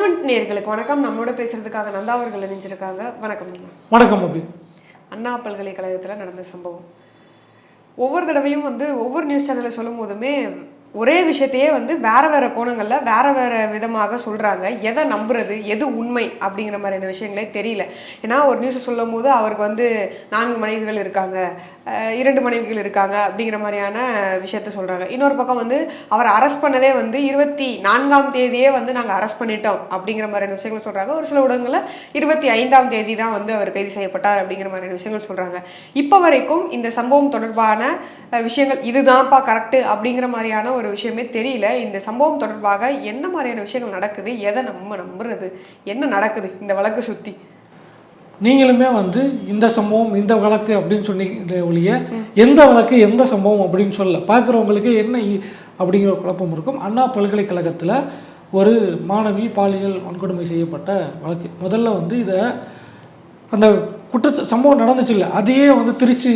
மன்னவன் நேயர்களுக்கு வணக்கம். நம்மளோட பேசுறதுக்காக நந்தா அவர்கள் இணைஞ்சிருக்காங்க. வணக்கம் நந்தா. வணக்கம் அபி. அண்ணா பல்கலைக்கழகத்தில் நடந்த சம்பவம் ஒவ்வொரு தடவையும் ஒவ்வொரு நியூஸ் சேனலில் சொல்லும் போதுமே ஒரே விஷயத்தையே வேற வேற கோணங்களில் வேற வேற விதமாக சொல்கிறாங்க. எதை நம்புறது, எது உண்மை அப்படிங்கிற மாதிரியான விஷயங்களே தெரியல. ஏன்னா ஒரு நியூஸை சொல்லும் போது அவருக்கு 4 மனைவிகள் இருக்காங்க, 2 மனைவிகள் இருக்காங்க அப்படிங்கிற மாதிரியான விஷயத்த சொல்கிறாங்க. இன்னொரு பக்கம் அவர் அரெஸ்ட் பண்ணதே 24ஆம் தேதியே நாங்கள் அரெஸ்ட் பண்ணிட்டோம் அப்படிங்கிற மாதிரியான விஷயங்கள் சொல்கிறாங்க. ஒரு சில ஊடகங்களில் 25ஆம் தேதி தான் அவர் கைது செய்யப்பட்டார் அப்படிங்கிற மாதிரியான விஷயங்கள் சொல்கிறாங்க. இப்போ வரைக்கும் இந்த சம்பவம் தொடர்பான விஷயங்கள் இதுதான்ப்பா கரெக்டு அப்படிங்கிற மாதிரியான ஒரு விஷயமே தெரியல. இந்த சம்பவம் தொடர்பாக என்ன மாதிரியான விஷயங்கள் நடக்குது, எதை நம்ம நம்புறது, என்ன நடக்குது இந்த வழக்கு சுற்றி? நீங்களுமே இந்த சம்பவம் இந்த வழக்கு அப்படின்னு சொன்னீங்க ஒழிய எந்த வழக்கு எந்த சம்பவம் அப்படின்னு சொல்ல பார்க்குறவங்களுக்கு என்ன அப்படிங்கிற குழப்பம் இருக்கும். அண்ணா பல்கலைக்கழகத்தில் ஒரு மாணவி பாலியல் வன்கொடுமை செய்யப்பட்ட வழக்கு. முதல்ல இதை அந்த சம்பவம் நடந்துச்சு இல்லை, அதையே திருச்சி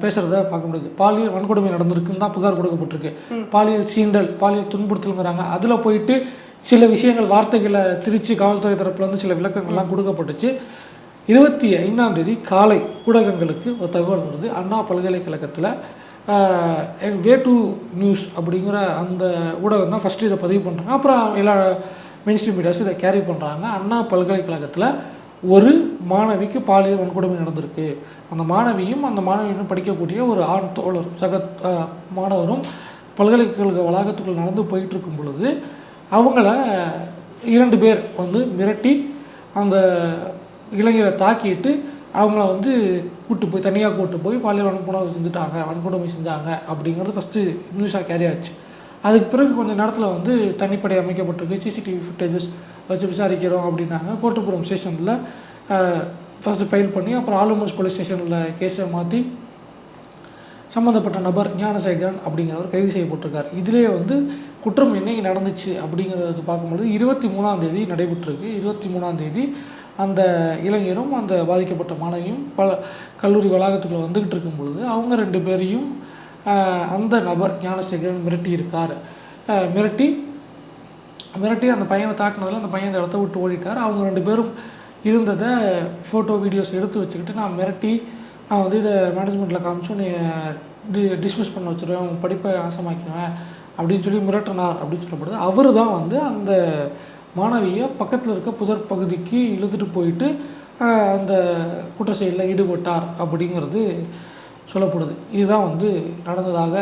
பேசுகிறத பார்க்க முடியுது. பாலியல் வன்கொடுமை நடந்திருக்குன்னு தான் புகார் கொடுக்கப்பட்டிருக்கு. பாலியல் சீண்டல், பாலியல் துன்புறுத்தலுங்கிறாங்க. அதில் போயிட்டு சில விஷயங்கள் வார்த்தைகளை திருச்சி காவல்துறை தரப்புலேருந்து சில விளக்கங்கள்லாம் கொடுக்கப்பட்டுச்சு. 25ஆம் தேதி காலை ஊடகங்களுக்கு ஒரு தகவல் வருது. அண்ணா பல்கலைக்கழகத்தில் வே டு நியூஸ் அப்படிங்கிற அந்த ஊடகம் தான் ஃபஸ்ட்டு இதை பதிவு பண்ணுறாங்க. அப்புறம் எல்லா மெயின் ஸ்ட்ரீம் மீடியாஸும் இதை கேரி பண்ணுறாங்க. அண்ணா பல்கலைக்கழகத்தில் ஒரு மாணவிக்கு பாலியல் வன்கொடுமை நடந்திருக்கு. அந்த மாணவியும் அந்த மாணவியும் படிக்கக்கூடிய ஒரு ஆண் தோழர் மாணவரும் பல்கலைக்கழக வளாகத்துக்குள் நடந்து போயிட்டு இருக்கும் பொழுது அவங்கள 2 பேர் மிரட்டி அந்த இளைஞரை தாக்கிட்டு அவங்கள கூட்டு போய் தனியாக கூட்டு போய் பாலியல் வன்கொடுமை செஞ்சாங்க அப்படிங்கிறது ஃபஸ்ட்டு நியூஸாக கேரி ஆச்சு. அதுக்கு பிறகு கொஞ்சம் நேரத்தில் தனிப்படை அமைக்கப்பட்டிருக்கு, சிசிடிவி ஃபுட்டேஜஸ் வச்சு விசாரிக்கிறோம் அப்படின்னாங்க. கோட்டுப்புறம் ஸ்டேஷனில் ஃபஸ்ட்டு ஃபைல் பண்ணி அப்புறம் ஆலுமன்ஸ் போலீஸ் ஸ்டேஷனில் கேஸை மாற்றி சம்மந்தப்பட்ட நபர் ஞானசேகரன் அப்படிங்கிறவர் கைது செய்யப்பட்டிருக்கார். இதிலே குற்றம் என்னைக்கு நடந்துச்சு அப்படிங்கிறது பார்க்கும்பொழுது 23ஆம் தேதி நடைபெற்றிருக்கு. 23ஆம் தேதி அந்த இளைஞரும் அந்த பாதிக்கப்பட்ட மாணவியும் கல்லூரி வளாகத்துக்குள்ளே வந்துக்கிட்டு இருக்கும் பொழுது அவங்க 2 பேரையும் அந்த நபர் ஞானசேகரன் மிரட்டியிருக்கார். மிரட்டி அந்த பையனை தாக்குனதில் அந்த பையன் அந்த இடத்த விட்டு ஓடிட்டார். அவங்க 2 பேரும் இருந்ததை ஃபோட்டோ வீடியோஸ் எடுத்து வச்சுக்கிட்டு நான் மிரட்டி நான் இதை மேனேஜ்மெண்ட்டில் காமிச்சு நீ டிஸ்மிஸ் பண்ண வச்சுருவேன், அவங்க படிப்பை நாசமாக்கிடுவேன் அப்படின்னு சொல்லி மிரட்டினார் அப்படின்னு சொல்லப்படுது. அவர் தான் அந்த மாணவியை பக்கத்தில் இருக்க புதர் பகுதிக்கு இழுத்துட்டு போயிட்டு அந்த குற்ற செயலில் ஈடுபட்டார் அப்படிங்கிறது சொல்லப்படுது. இதுதான் நடந்ததாக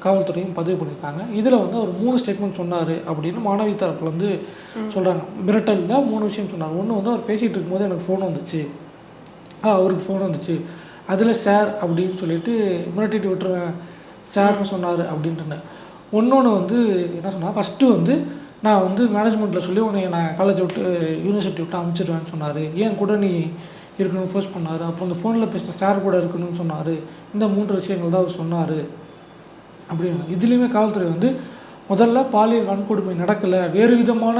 காவல்துறையும் பதிவு பண்ணியிருக்காங்க. இதில் அவர் 3 ஸ்டேட்மெண்ட் சொன்னார் அப்படின்னு மாணவி தரப்பில் சொல்கிறாங்க. மிரட்டலில் 3 விஷயம் சொன்னார். ஒன்று அவர் பேசிகிட்டு இருக்கும்போது எனக்கு ஃபோன் வந்துச்சு, அவருக்கு ஃபோன் வந்துச்சு, அதில் சார் அப்படின்னு சொல்லிட்டு மிரட்டிட்டு விட்டுருவேன் சார்னு சொன்னார் அப்படின்ட்டு. இன்னொன்று என்ன சொன்னால் ஃபஸ்ட்டு நான் மேனேஜ்மெண்ட்டில் சொல்லி உன்னை நான் காலேஜை விட்டு யூனிவர்சிட்டி விட்டு அனுப்பிச்சிடுவேன்னு சொன்னார். ஏன் கூட நீ இருக்கணும்னு ஃபோர்ஸ் பண்ணார். அப்புறம் அந்த ஃபோனில் பேசின சார் கூட இருக்கணும்னு சொன்னார். இந்த 3 விஷயங்கள் தான் அவர் சொன்னார் அப்படிங்க. இதுலேயுமே காவல்துறை முதல்ல பாலியல் வன்கொடுமை நடக்கலை, வேறு விதமான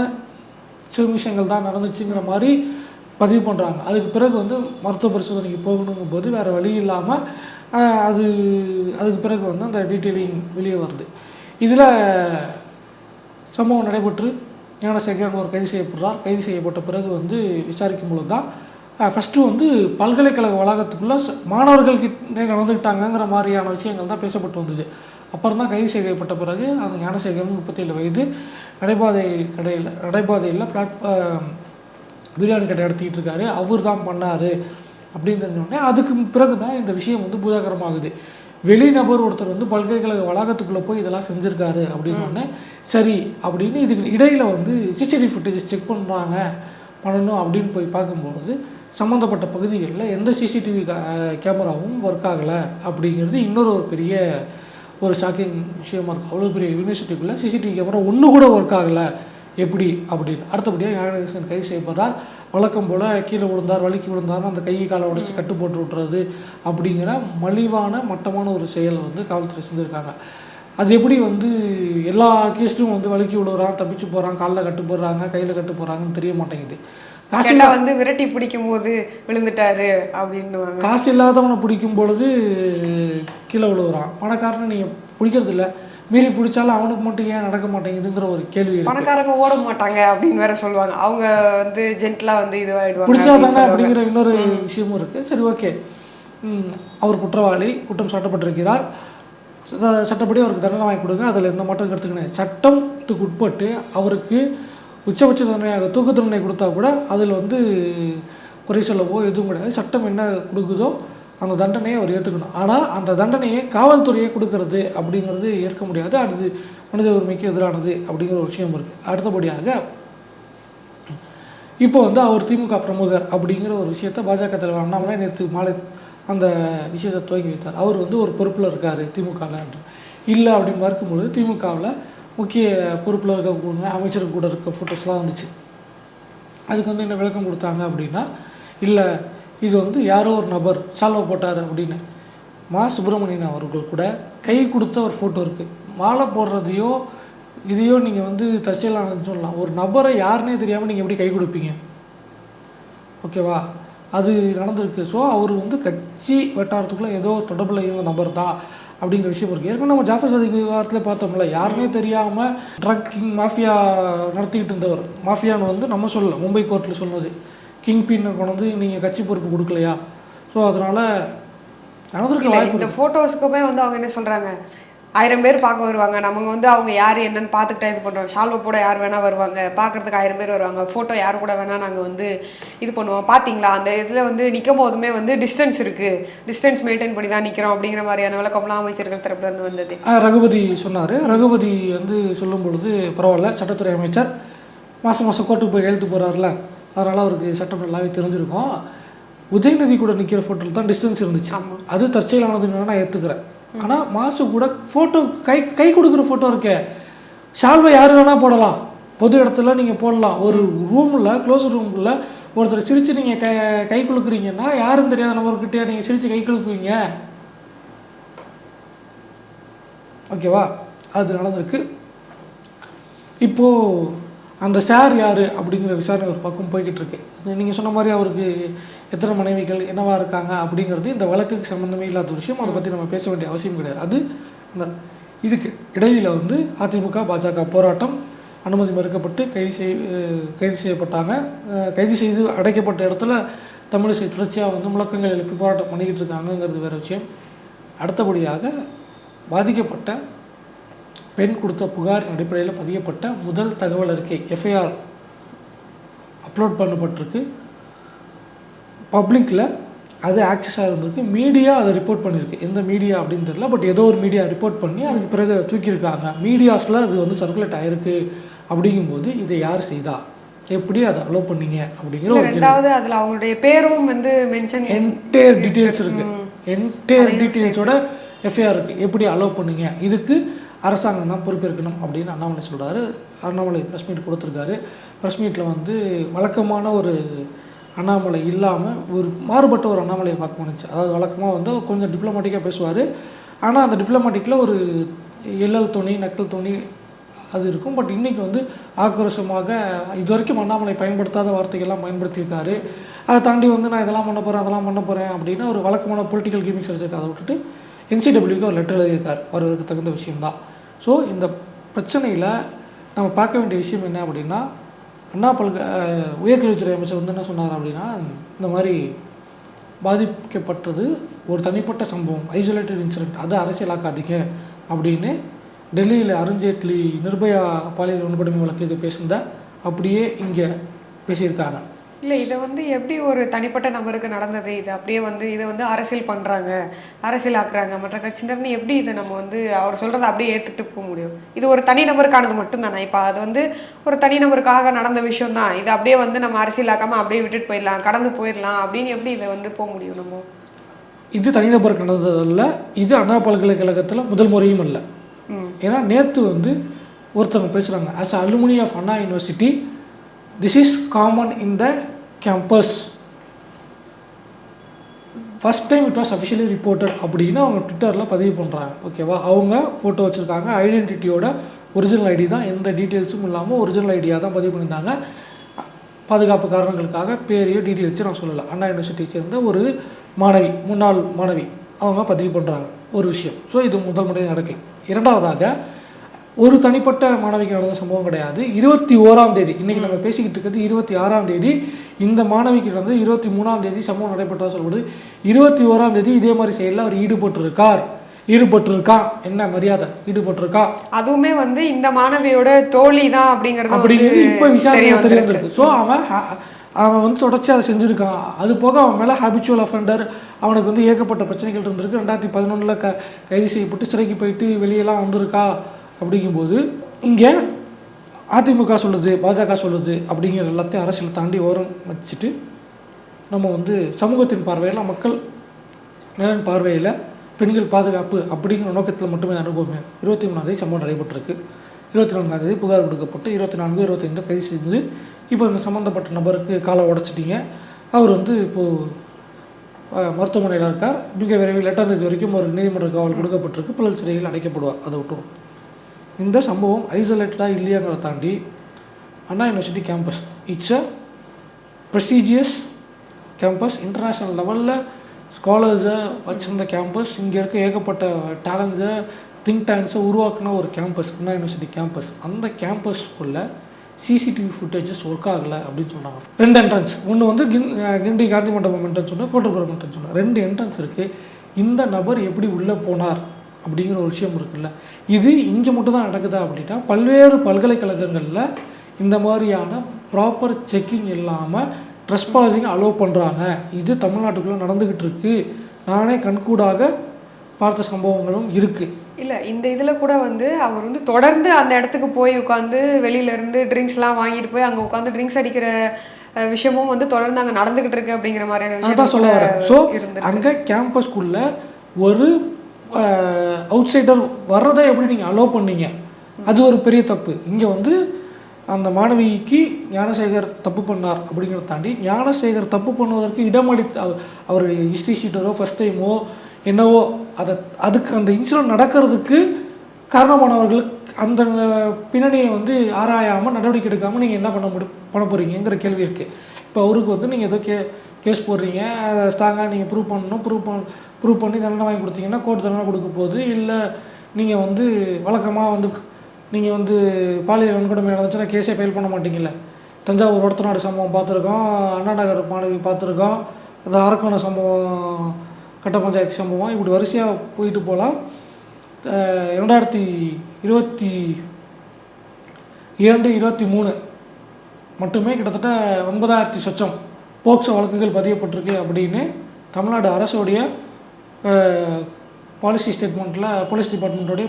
சில விஷயங்கள் தான் நடந்துச்சுங்கிற மாதிரி பதிவு பண்ணுறாங்க. அதுக்கு பிறகு மருத்துவ பரிசோதனைக்கு போகணுங்கும் போது வேறு வழி இல்லாமல் அதுக்கு பிறகு அந்த டீட்டெயிலிங் வெளியே வருது. இதில் சம்பவம் நடைபெற்று ஞானசேகரன் ஒரு கைது செய்யப்படுறார். கைது செய்யப்பட்ட பிறகு விசாரிக்கும் பொழுது தான் ஃபஸ்ட்டு பல்கலைக்கழக வளாகத்துக்குள்ளே மாணவர்கள்கிட்ட நடந்துக்கிட்டாங்கிற மாதிரியான விஷயங்கள் தான் பேசப்பட்டு வந்தது. அப்புறம் தான் கைது செய்யப்பட்ட பிறகு அந்த ஞானசேகரன் 37 வயது நடைபாதையில் பிரியாணி கடை நடத்திக்கிட்டு இருக்காரு, அவர் தான் பண்ணார் அப்படின்னு தெரிஞ்சோடனே அதுக்கு பிறகு தான் இந்த விஷயம் பூதாகரமாகுது. வெளிநபர் ஒருத்தர் பல்கலைக்கழக வளாகத்துக்குள்ளே போய் இதெல்லாம் செஞ்சுருக்காரு அப்படின்னோடனே சரி அப்படின்னு இதுக்கு இடையில் சிசிடிவி ஃபுட்டேஜஸ் செக் பண்ணணும் அப்படின்னு போய் பார்க்கும்பொழுது சம்மந்தப்பட்ட பகுதிகளில் எந்த சிசிடிவி கேமராவும் ஒர்க் ஆகலை அப்படிங்கிறது இன்னொரு பெரிய ஒரு ஷாக்கிங் விஷயமா இருக்குது. அவ்வளோ பெரிய யூனிவர்சிட்டிக்குள்ளே சிசிடிவி கேமரா ஒன்று கூட ஒர்க் ஆகலை எப்படி அப்படின்னு. அடுத்தபடியாக ஞானசேகரன் கைது செய்யப்படுறார். வழக்கம் போல் கீழே விழுந்தார், வலிக்கு விழுந்தார்னு அந்த கை காலை உடைச்சி கட்டு போட்டு விட்டுறது அப்படிங்கிற மலிவான மட்டமான ஒரு செயலை காவல்துறை செஞ்சுருக்காங்க. அது எப்படி எல்லா கேஸ்டும் வலிக்கு விழுறான், தப்பிச்சு போகிறான், காலில் கட்டு போடுறாங்க, கையில் கட்டு போடுறாங்கன்னு தெரிய மாட்டேங்குது. காசு விரட்டி பிடிக்கும் போது விழுந்துட்டாரு அப்படின்னு. காசு இல்லாதவனை பிடிக்கும் பொழுது கீழே விழுவுறான், பணக்காரனை நீங்கள் பிடிக்கிறது இல்லை, மீறி பிடிச்சாலும் அவனுக்கு மட்டும் ஏன் நடக்க மாட்டேங்குதுங்கிற ஒரு கேள்வி இருக்கு. பணக்காரங்க ஓட மாட்டாங்க அப்படின்னு வேற சொல்லுவாங்க. அவங்க வந்து ஜென்டலா வந்து இதுவாயிடுவாங்க பிடிச்சாதானே அப்படிங்கிற இன்னொரு விஷயமும் இருக்கு. சரி, ஓகே, அவர் குற்றவாளி, குற்றம் சாட்டப்பட்டிருக்கிறார், சட்டப்படி அவருக்கு தண்டனை வாங்கி கொடுங்க, அதில் எந்த மாற்றம் எடுத்துக்கணும். சட்டத்துக்கு உட்பட்டு அவருக்கு உச்சபட்ச தண்டனையாக தூக்கு தண்டனை கொடுத்தா கூட அதில் வந்து குறை சொல்லவோ எதுவும் கிடையாது. சட்டம் என்ன கொடுக்குதோ அந்த தண்டனையை அவர் ஏற்றுக்கணும். ஆனால் அந்த தண்டனையை காவல்துறையை கொடுக்கறது அப்படிங்கிறது ஏற்க முடியாது. அது மனித உரிமைக்கு எதிரானது அப்படிங்கிற ஒரு விஷயம் இருக்குது. அடுத்தபடியாக இப்போ வந்து அவர் திமுக பிரமுகர் அப்படிங்கிற ஒரு விஷயத்தை பாஜக தலைவர் அண்ணாமலை நேற்று மாலை அந்த விஷயத்தை துவங்கி வைத்தார். அவர் வந்து ஒரு பொறுப்பில் இருக்கார் திமுகவில் இல்லை அப்படின்னு பார்க்கும்பொழுது திமுகவில் முக்கிய பொறுப்பில் இருக்கக்கூடிய அமைச்சருக்கு கூட இருக்க ஃபோட்டோஸ்லாம் வந்துச்சு. அதுக்கு வந்து என்ன விளக்கம் கொடுத்தாங்க அப்படின்னா, இல்லை இது வந்து யாரோ ஒரு நபர் சால்வை போட்டார் அப்படின்னு. மா சுப்பிரமணியன் அவர்கள் கூட கை கொடுத்த ஒரு ஃபோட்டோ இருக்குது. மாலை போடுறதையோ இதையோ நீங்கள் வந்து தற்செயலானதுன்னு சொல்லலாம். ஒரு நபரை யாருன்னே தெரியாமல் நீங்கள் எப்படி கை கொடுப்பீங்க? ஓகேவா, அது நடந்திருக்கு. ஸோ அவர் வந்து கட்சி வட்டாரத்துக்குள்ளே ஏதோ தொடர்பில் இருந்த நபர் தான் அப்படிங்கிற விஷயம் இருக்குது. ஏற்கனவே நம்ம ஜாஃபர் சாதிக் விவகாரத்தில் பார்த்தோம்ல, யாருன்னே தெரியாமல் ட்ரக் கிங் மாஃபியா நடத்திக்கிட்டு இருந்தவர். மாஃபியான்னு வந்து நம்ம சொல்லலை, மும்பை கோர்ட்டில் சொன்னது. கிங் பின்னை கொண்டு வந்து நீங்கள் கட்சி பொறுப்பு கொடுக்கலையா? ஸோ அதனால் நடந்திருக்க வாய்ப்பு. இந்த ஃபோட்டோஸ்க்குமே வந்து அவங்க என்ன சொல்கிறாங்க, 1000 பேர் பார்க்க வருவாங்க, நம்ம வந்து அவங்க யார் என்னன்னு பார்த்துக்கிட்டே இது பண்ணுறோம். ஷால்வை போட யார் வேணால் வருவாங்க, பார்க்குறதுக்கு 1000 பேர் வருவாங்க, ஃபோட்டோ யார் கூட வேணால் நாங்கள் வந்து இது பண்ணுவோம். பார்த்தீங்களா அந்த இதில் வந்து நிற்கும் போதுமே வந்து டிஸ்டன்ஸ் இருக்குது, டிஸ்டன்ஸ் மெயின்டைன் பண்ணி தான் நிற்கிறோம் அப்படிங்கிற மாதிரியான விளக்கம்லாம் அமைச்சர்கள் தரப்புலேருந்து வந்தது. ரகுபதி சொன்னார். ரகுபதி வந்து சொல்லும் பொழுது பரவாயில்ல, சட்டத்துறை அமைச்சர் மாதம் கோர்ட்டுக்கு போய் எழுத்து போகிறாருல, அதனால் அவருக்கு சட்டம் நல்லாவே தெரிஞ்சிருக்கும். உதயநிதி கூட நிற்கிற ஃபோட்டோவில் தான் டிஸ்டன்ஸ் இருந்துச்சு. அது தற்செயலானதுன்னு நான் ஏற்றுக்கிறேன். ஆனால் மாசு கூட ஃபோட்டோ கை கொடுக்குற ஃபோட்டோ இருக்கே, ஷால்வை யார் வேணால் போடலாம், பொது இடத்துல நீங்கள் போடலாம். ஒரு ரூமில் க்ளோஸ் ரூமில் ஒருத்தர் சிரித்து நீங்கள் கை குலுக்குறீங்கன்னா யாரும் தெரியாத நபர்கிட்டே நீங்கள் சிரித்து கை குலுக்குவீங்க? ஓகேவா, அது நடந்திருக்கு. இப்போது அந்த சார் யார் அப்படிங்கிற விசாரணை ஒரு பக்கம் போய்கிட்டு இருக்கு. நீங்கள் சொன்ன மாதிரி அவருக்கு எத்தனை மனைவிகள் என்னவா இருக்காங்க அப்படிங்கிறது இந்த வழக்குக்கு சம்மந்தமே இல்லாத விஷயம். அதை பற்றி நம்ம பேச வேண்டிய அவசியம் கிடையாது. அது அந்த இதுக்கு இடையில் வந்து அதிமுக பாஜக போராட்டம் அனுமதி மறுக்கப்பட்டு கைது செய்யப்பட்டாங்க. கைது செய்து அடைக்கப்பட்ட இடத்துல தமிழிசை தொடர்ச்சியாக வந்து முழக்கங்கள் எழுப்பி போராட்டம் பண்ணிக்கிட்டு இருக்காங்கங்கிறது வேறு விஷயம். அடுத்தபடியாக பாதிக்கப்பட்ட பெண் கொடுத்த புகாரின் அடிப்படையில் பதியப்பட்ட முதல் தகவல் அறிக்கை எஃப்ஐஆர் அப்லோட் பண்ணப்பட்டிருக்கு. பப்ளிக்கில் அது ஆக்சஸாக இருந்திருக்கு. மீடியா அதை ரிப்போர்ட் பண்ணியிருக்கு. எந்த மீடியா அப்படின்னு தெரியல, பட் ஏதோ ஒரு மீடியா ரிப்போர்ட் பண்ணி அதுக்கு பிறகு தூக்கியிருக்காங்க. மீடியாஸில் அது வந்து சர்க்குலேட் ஆகிருக்கு. அப்படிங்கும்போது இதை யார் செய்தா, எப்படி அதை அலோவ் பண்ணீங்க அப்படிங்கிற ஒரு ரெண்டாவது அதில் அவங்களுடைய பேரும் வந்து மென்ஷன், என்டையர் டீட்டெயில்ஸ் இருக்குது. என்டையர் டீட்டெயில்ஸோட எஃப்ஐஆர் இருக்குது. எப்படி அலோவ் பண்ணீங்க, இதுக்கு அரசாங்கம் தான் பொறுப்பேற்கணும் அப்படின்னு அண்ணாமலை சொல்கிறாரு. அண்ணாமலை ப்ரெஸ் மீட் கொடுத்துருக்காரு. ப்ரெஸ் மீட்டில் வந்து வழக்கமான ஒரு அண்ணாமலை இல்லாமல் ஒரு மாறுபட்ட ஒரு அண்ணாமலையை பார்க்க முடிஞ்சு. அதாவது வழக்கமாக வந்து கொஞ்சம் டிப்ளமேட்டிக்காக பேசுவார். ஆனால் அந்த டிப்ளமேட்டிக்கில் ஒரு எல்லல் துணி நக்கல் துணி அது இருக்கும். பட் இன்றைக்கி வந்து ஆக்ரோஷமாக இது வரைக்கும் அண்ணாமலை பயன்படுத்தாத வார்த்தைகள்லாம் பயன்படுத்தியிருக்காரு. அதை தாண்டி வந்து நான் இதெல்லாம் பண்ண போகிறேன் அதெல்லாம் பண்ண போகிறேன் அப்படின்னு ஒரு வழக்கமான பொலிட்டிக்கல் கேமிங்ஸ் வச்சுருக்கு. அதை விட்டுட்டு NCWக்கு ஒரு லெட்டர் எழுதியிருக்கார். அவருக்கு தகுந்த விஷயம்தான். ஸோ இந்த பிரச்சனையில் நம்ம பார்க்க வேண்டிய விஷயம் என்ன அப்படின்னா, உயர்கல்வித்துறை அமைச்சர் வந்து என்ன சொன்னார் அப்படின்னா, இந்த மாதிரி பாதிக்கப்பட்டது ஒரு தனிப்பட்ட சம்பவம், ஐசோலேட்டட் இன்சிடென்ட், அதை அரசியலாக்காதீங்க அப்படின்னு டெல்லியில் அருண்ஜேட்லி நிர்பயா பாலியல் வன்கொடுமை வழக்கு பேசுனத அப்படியே இங்கே பேசியிருக்காங்க. இல்லை, இதை வந்து எப்படி ஒரு தனிப்பட்ட நபருக்கு நடந்தது, இது அப்படியே வந்து இதை வந்து அரசியல் பண்ணுறாங்க, அரசியல் ஆக்குறாங்க மற்ற கட்சியினர்னு எப்படி இதை நம்ம வந்து அவர் சொல்கிறத அப்படியே ஏற்றுக்கிட்டு போக முடியும்? இது ஒரு தனி நபருக்கானது மட்டும்தானே. இப்போ அது வந்து ஒரு தனி நபருக்காக நடந்த விஷயம் தான். இதை அப்படியே வந்து நம்ம அரசியல் ஆக்காமல் அப்படியே விட்டுட்டு போயிடலாம், கடந்து போயிடலாம் அப்படின்னு எப்படி இதை வந்து போக முடியும்? நம்ம இது தனிநபருக்கு நடந்ததில்லை, இது அண்ணா பல்கலைக்கழகத்தில் முதல் முறையும் இல்லை. ஏன்னா நேற்று வந்து ஒருத்தவங்க பேசுகிறாங்க, as alumni of Anna University this is common in the campus, first time it was officially reported அப்படின்னு அவங்க ட்விட்டரில் பதிவு பண்ணுறாங்க. ஓகேவா, அவங்க ஃபோட்டோ வச்சுருக்காங்க. ஐடென்டிட்டியோட ஒரிஜினல் ஐடி தான், எந்த டீட்டெயில்ஸும் இல்லாமல் ஒரிஜினல் ஐடியாக தான் பதிவு பண்ணியிருந்தாங்க. பாதுகாப்பு காரணங்களுக்காக பேரையோ டீட்டெயில்ஸும் நான் சொல்லலை. அண்ணா யூனிவர்சிட்டியை சேர்ந்த ஒரு மாணவி, முன்னாள் மாணவி, அவங்க பதிவு பண்ணுறாங்க ஒரு விஷயம். ஸோ இது முதல் முறை நடக்கல. இரண்டாவதாக ஒரு தனிப்பட்ட மாணவிக்கு நடந்த சம்பவம் கிடையாது. 21ஆம் தேதி, இன்னைக்கு நம்ம பேசிக்கிட்டு இருக்கிறது 26ஆம் தேதி, இந்த மாணவிக்கு நடந்து 23ஆம் தேதி சம்பவம் நடைபெற்றதா சொல்லப்படுது. 21ஆம் தேதி இதே மாதிரி செயலில் அவர் ஈடுபட்டிருக்கான். என்ன மரியாதை, ஈடுபட்டிருக்கான். அதுவுமே வந்து இந்த மாணவியோட தோழி தான் அப்படிங்கிறது இப்போ விசாரணை தெரிய வந்திருக்கு. ஸோ அவன் வந்து தொடர்ச்சி அதை செஞ்சுருக்கான். அது போக அவன் மேலே ஹேபிச்சுவல் அஃபெண்டர், அவனுக்கு வந்து ஏகப்பட்ட பிரச்சனைகள் இருந்திருக்கு. 2011 கைது செய்யப்பட்டு சிறைக்கு போயிட்டு வெளியெல்லாம் வந்திருக்கா. அப்படிங்கும்போது இங்கே அதிமுக சொல்லுது, பாஜக சொல்லுது அப்படிங்கிற எல்லாத்தையும் அரசியலை தாண்டி ஓரம் வச்சுட்டு நம்ம வந்து சமூகத்தின் பார்வையில், மக்கள் நலன் பார்வையில் பெண்கள் பாதுகாப்பு அப்படிங்கிற நோக்கத்தில் மட்டுமே அனுபவமே 23ஆம் தேதி சம்பவம் நடைபெற்றிருக்கு. 24ஆம் தேதி புகார் கொடுக்கப்பட்டு 24, 25 கைது செய்து இப்போ இந்த சம்மந்தப்பட்ட நபருக்கு காலை உடைச்சிட்டிங்க. அவர் வந்து இப்போது மருத்துவமனையில் இருக்கார். மிக விரைவில் 8ஆம் தேதி வரைக்கும் ஒரு நீதிமன்ற காவல் கொடுக்கப்பட்டிருக்கு. புழல் சிறையில் அடைக்கப்படுவார். அதை விட்டுரும். இந்த சம்பவம் ஐசோலேட்டடாக இல்லையாங்கிறத தாண்டி Anna university campus it's a prestigious campus. International லெவலில் ஸ்காலர்ஸை வச்சிருந்த கேம்பஸ். இங்கே இருக்க ஏகப்பட்ட டேலண்ட்ஸை, திங்க் டேங்க்ஸை உருவாக்குன ஒரு கேம்பஸ் அண்ணா யூனிவர்சிட்டி கேம்பஸ். அந்த கேம்பஸ்க்குள்ளே சிசிடிவி ஃபுட்டேஜஸ் ஒர்க் ஆகலை அப்படின்னு சொன்னாங்க. 2 என்ட்ரன்ஸ், ஒன்று வந்து கிண்டி காந்தி மண்டபம் என்ட்ரன்ஸ் ஒன்று, கோட்டபுரம் என்ட்ரன்ஸ் ஒன்று, 2 என்ட்ரன்ஸ் இருக்குது. இந்த நபர் எப்படி உள்ளே போனார் அப்படிங்கிற ஒரு விஷயம் இருக்குல்ல. இது இங்கே மட்டும் தான் நடக்குதா அப்படின்னா பல்வேறு பல்கலைக்கழகங்களில் இந்த மாதிரியான ப்ராப்பர் செக்கிங் இல்லாமல் ட்ரெஸ்பாசிங் அலோவ் பண்ணுறாங்க. இது தமிழ்நாட்டுக்குள்ளே நடந்துக்கிட்டு இருக்கு. நானே கண்கூடாக பார்த்த சம்பவங்களும் இருக்குது. இல்லை, இந்த இதில் கூட வந்து அவர் வந்து தொடர்ந்து அந்த இடத்துக்கு போய் உட்காந்து வெளியிலேருந்து ட்ரிங்க்ஸ்லாம் வாங்கிட்டு போய் அங்கே உட்காந்து ட்ரிங்க்ஸ் அடிக்கிற விஷயமும் வந்து தொடர்ந்து அங்கே நடந்துக்கிட்டு இருக்கு அப்படிங்கிற மாதிரியான விஷயம் சொல்ல வரேன். ஸோ அங்கே கேம்பஸ்குள்ளே ஒரு அவுட் சைடர் வர்றதை எப்படி நீங்கள் அலோவ் பண்ணீங்க? அது ஒரு பெரிய தப்பு. இங்கே வந்து அந்த மாணவிக்கு ஞானசேகர் தப்பு பண்ணார் அப்படிங்கிறத தாண்டி ஞானசேகர் தப்பு பண்ணுவதற்கு இடமளித்து அவர் ஹிஸ்ட்ரி ஷீட்டரோ ஃபஸ்ட் டைமோ என்னவோ அதுக்கு அந்த இன்சிடென்ட் நடக்கிறதுக்கு காரணமானவர்களுக்கு அந்த பின்னணியை வந்து ஆராயாமல் நடவடிக்கை எடுக்காமல் நீங்கள் என்ன பண்ண போகிறீங்கிற கேள்வி இருக்குது. இப்போ அவருக்கு வந்து நீங்கள் ஏதோ கேஸ் போடுறீங்க, அதை ஸ்ட்ராங்காக நீங்கள் ப்ரூவ் பண்ணி தண்டனை வாங்கி கொடுத்தீங்கன்னா கோர்ட் தண்டனை கொடுக்க போகுது. இல்லை நீங்கள் வந்து வழக்கமாக வந்து நீங்கள் வந்து பாலியல் வன்கொடுமை நடந்துச்சுன்னா கேஸே ஃபைல் பண்ண மாட்டீங்கல்ல. தஞ்சாவூர் ஒடத்தநாடு சம்பவம் பார்த்துருக்கோம், அண்ணா நகர் மாணவி பார்த்துருக்கோம், அந்த அரக்கோணம் சம்பவம், கட்ட பஞ்சாயத்து சம்பவம், இப்படி வரிசையாக போயிட்டு போகலாம். 2022-23 மட்டுமே கிட்டத்தட்ட 9,000 சொச்சம் போக்சோ வழக்குகள் பதியப்பட்டிருக்கு அப்படின்னு தமிழ்நாடு அரசுடைய பாலிசி ஸ்டேட்மெண்ட்டில், போலீஸ் டிபார்ட்மெண்ட்டோடைய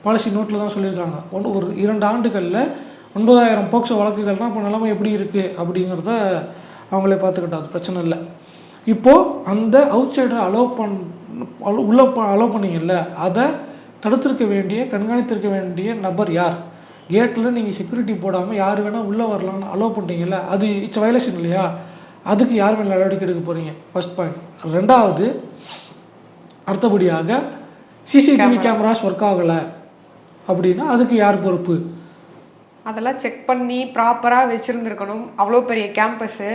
பாலிசி நோட்டில் தான் சொல்லியிருக்காங்க. ஒரு 2 ஆண்டுகளில் 9,000 போக்சோ வழக்குகள்னால் இப்போ நிலைமை எப்படி இருக்குது அப்படிங்கிறத அவங்களே பார்த்துக்கிட்டா, அது பிரச்சனை இல்லை. இப்போது அந்த அவுட் சைடரை அலோவ் பண்ணிங்கல்ல, அதை தடுத்திருக்க வேண்டிய, கண்காணித்திருக்க வேண்டிய நபர் யார்? கேட்டில் நீங்கள் செக்யூரிட்டி போடாமல் யார் வேணால் உள்ளே வரலான்னு அலோவ் பண்ணுறீங்கல்ல, அது இட்ஸ் வயலேஷன் இல்லையா? அதுக்கு யார் மேலே நடவடிக்கை எடுக்க போகிறீங்க? First point. 2வது, அடுத்தபடியாக சிசிடிவி கேமராஸ் ஒர்க் ஆகலை அப்படின்னா அதுக்கு யார் பொறுப்பு? அதெல்லாம் செக் பண்ணி ப்ராப்பராக வச்சுருந்துருக்கணும். அவ்வளோ பெரிய கேம்பஸ்ஸு,